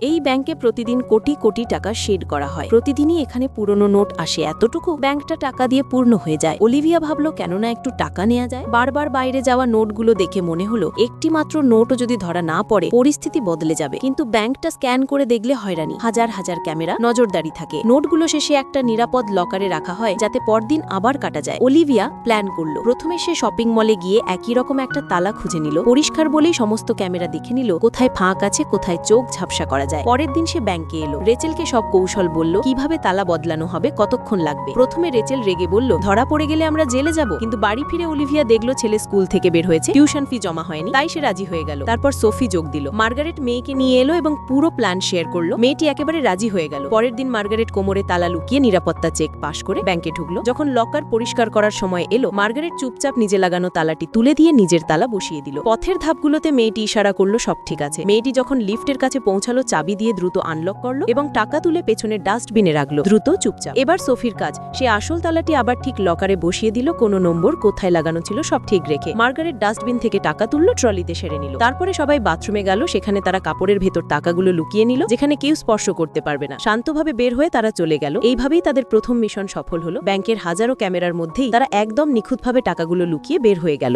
এই ব্যাংকে প্রতিদিন কোটি কোটি টাকা শেড করা হয়। প্রতিদিনই এখানে পুরনো নোট আসে এতটুকু ব্যাংকটা টাকা দিয়ে পূর্ণ হয়ে যায়। অলিভিয়া ভাবল কেননা একটু টাকা নেওয়া যায়। বারবার বাইরে যাওয়া নোটগুলো দেখে মনে হলো একটি মাত্র নোটও যদি ধরা না পড়ে পরিস্থিতি বদলে যাবে। কিন্তু ব্যাংকটা স্ক্যান করে দেখলে হয়রানি, হাজার হাজার ক্যামেরা নজরদারি থাকে। নোটগুলো শেষে একটা নিরাপদ লকারে রাখা হয় যাতে পরদিন আবার কাটা যায়। অলিভিয়া প্ল্যান করলো। প্রথমে সে শপিং মলে গিয়ে একই রকম একটা তালা খুঁজে নিল। পরিষ্কার বলেই সমস্ত ক্যামেরা দেখে নিল কোথায় ফাঁক আছে, কোথায় চোখ ঝাপসা করা যায়। পরের দিন সে ব্যাংকে এলো। রেচেলকে সব কৌশল বলল, কিভাবে তালা বদলানো হবে, কতক্ষণ লাগবে। প্রথমে রেচেল রেগে বলল, ধরা পড়ে গেলে আমরা জেলে যাব। কিন্তু বাড়ি ফিরে অলিভিয়া দেখলো ছেলে স্কুল থেকে বের হয়েছে, টিউশন ফি জমা হয়নি, তাই সে রাজি হয়ে গেল। তারপর সোফি যোগ দিল। মার্গারেট মেয়েকে নিয়ে এলো এবং পুরো প্ল্যান শেয়ার করলো। মেয়েটি একেবারে রাজি হয়ে গেল। পরের দিন মার্গারেট কোমরে তালা লুকিয়ে নিরাপত্তা চেক পাশ করে ব্যাংকে ঢুকলো। যখন লকার পরিষ্কার করার সময় এলো, মার্গারেট চুপচাপ নিজে লাগানো তালাটি তুলে দিয়ে নিজের তালা বসিয়ে দিল। পথের ধাপগুলোতে মেয়েটি ইশারা করলো সব ঠিক আছে। মেয়েটি যখন লিফটের কাছে পৌঁছালো, চাবি দিয়ে দ্রুত আনলক করলো এবং টাকা তুলে পেছনের ডাস্টবিনে রাখলো। দ্রুত চুপচাপ। এবার সোফির কাজ। সে আসল তালাটি আবার ঠিক লকারে বসিয়ে দিল, কোনো নম্বর কোথায় লাগানো ছিল সব ঠিক রেখে। মার্গারেট ডাস্টবিন থেকে টাকা তুললো, ট্রলিতে সেরে নিল। তারপরে সবাই বাথরুমে গেল। সেখানে তারা কাপড়ের ভেতর টাকাগুলো লুকিয়ে নিল, যেখানে কেউ স্পর্শ করতে পারবে না। শান্তভাবে বের হয়ে তারা চলে গেল। এইভাবেই তাদের প্রথম মিশন সফল হলো। ব্যাংকের হাজারো ক্যামেরার মধ্যেই তারা একদম নিখুঁতভাবে টাকাগুলো লুকিয়ে বের হয়ে গেল।